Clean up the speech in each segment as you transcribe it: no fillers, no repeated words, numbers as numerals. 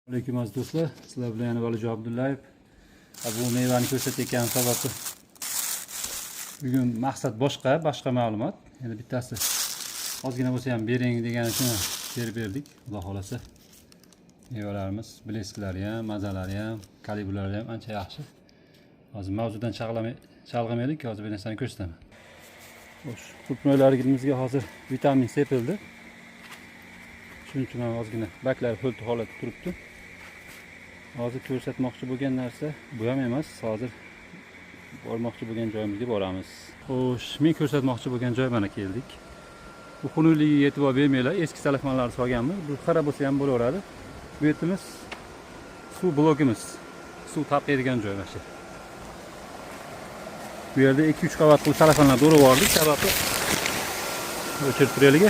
Alaykum aziz do'stlar, sizlar bilan yana Valijo Abdullayev. Bu mevani ko'rsatayotgan sababi bugun maqsad boshqa ma'lumot. Yana bittasi ozgina bo'lsa ham bering degan uchun berib berdik. Xudo xolasa mevalarimiz, blesklari ham, mazalari ham, kalibrlari ham ancha yaxshi. Hozir mavzudan chalg'imaylik, hozir bir narsani ko'rsataman. Xo'sh, qulpnoylarimizga hozir vitamin sepildi. Shuning uchun ham ozgina baklar ho'lti holatda turibdi. Hozir ko'rsatmoqchi bo'lgan narsa bu ham emas. Hozir bormoqchi bo'lgan joyimizga boramiz. Xo'sh, men ko'rsatmoqchi bo'lgan joy mana keldik. Bu xunukligiga e'tibor bermanglar. Eski telefonlarni solganmiz. Bu xira bo'lsa ham bo'laveradi. Bu yerimiz suv blokimiz. Suv taqiydigan joy mana shu. Bu yerda 2-3 qavat qilib telefonlarni o'rab oldik. Sababi o'chirib turaylik.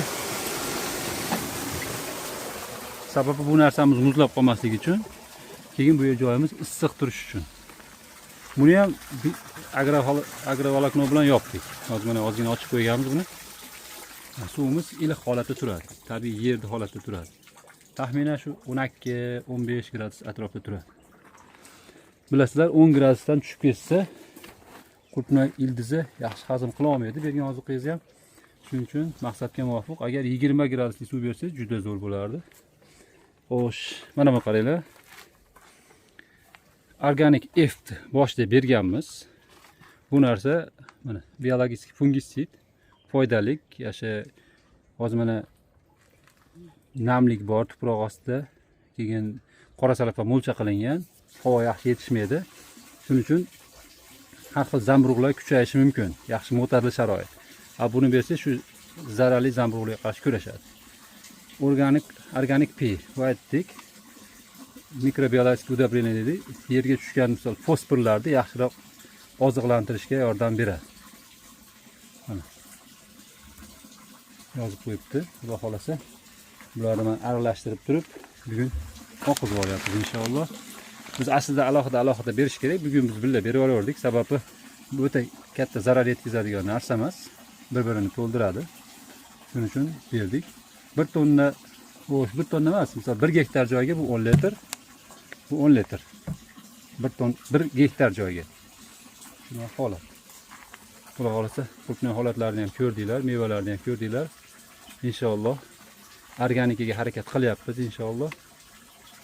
Sababi bu narsamiz muzlab qolmasligi uchun, keyin bu joyimiz issiq turish uchun. Buni ham agrovolokno bilan yopdik. Hozir mana ozgina ochib qo'yganmiz buni. Suvimiz iliq holatda turadi. Tabiiy yerda holatda turadi. Taxminan shu 12-15 gradus atrofida turadi. Bilasizlar, 10 gradusdan tushib ketsa, qulpnoy ildizi yaxshi hazm qila olmaydi. Bergan ozuqangiz ham. Shuning uchun maqsadga muvofiq, agar 20 gradusli suv bersangiz juda zo'r bo'lardi. Xo'sh, mana bu qaranglar. Organic EFT boshida berganmiz. Bu narsa mana biologik fungisid, foydali. Yasha hozir mana namlik bor tuproq ostida, keyin qora salafga mulcha qilingan, havo yaxshi yetishmaydi. Shuning uchun har xil zamburug'lar kuchayishi mumkin. Yaxshi mo'tadli sharoit. Buni bersa shu zararli zamburug'larga qarshi kurashadi. Organic P va aytdik. Mikrobiologik udobrini dedi. Yerga tushgan misol fosforlarni yaxshiroq oziqlantirishga yordam beradi. Mana. Yozib qo'yibdi. Xudo xolasa bularni men aralashtirib turib, bugun oqizib olyapmiz inshaalloh. Biz aslida alohida berish kerak. Bugun biz birga berib olaverdik. Sababi bu o'ta katta zarar yetkazadigan narsa emas. Bir-birini to'ldiradi. Shuning uchun berdik. 1 tonna, xo'sh, 1 tonna emas, misol 1 gektar joyga bu 10 litr. Bu 10 litr. 1 gektar joyga. Shuna holat. Xudo xolasa, qulpnoy holatlarini ham ko'rdinglar, mevalarni ham ko'rdinglar. Inshaalloh organikaga harakat qilyapmiz inshaalloh.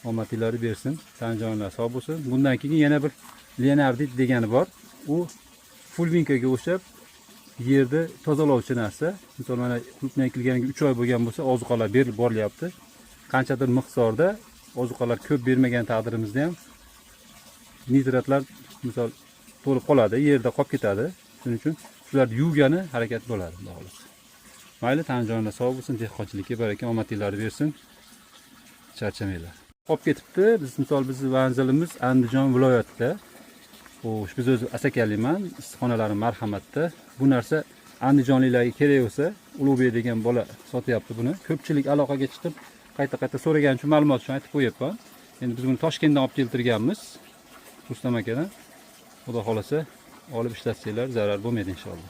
Omadlari bersin, tanjonlar sog' bo'lsin. Bundan keyin yana bir Leonardit degani bor. U fulvinkaga o'xshab yerda tozalovchi narsa. Misol mana qulpnoy ekilganiga 3 oy bo'lgan bo'lsa, ozuqalar berilib borilyapti. Qanchadir miqdorda ozuqalar ko'p bermagan taqdirimizda ham nitratlar misol to'lib qoladi, yerda qolib ketadi. Shuning uchun shularni yuvgani harakat bo'ladi, xolos. Mayli, tanjonlar sog' bo'lsin, dehqonchilikka baraka, omadlari bersin. Charchamanglar. Qolib ketibdi. Bizning manzilimiz Andijon viloyatida. Xo'sh, biz o'zi asakaliman, issiqxonalarim marhamatda. Bu narsa andijonliklarga kerak bo'lsa, Ulug'bek degan bola sotyapti buni. Ko'pchilik aloqaga chiqib, qayta so'ragan uchun ma'lumot uchun aytib qo'yapman. Endi biz buni Toshkentdan olib keltirganmiz. Rustam akadan. Xudo xolasa olib ishlatsanglar zarar bo'lmaydi inshaalloh.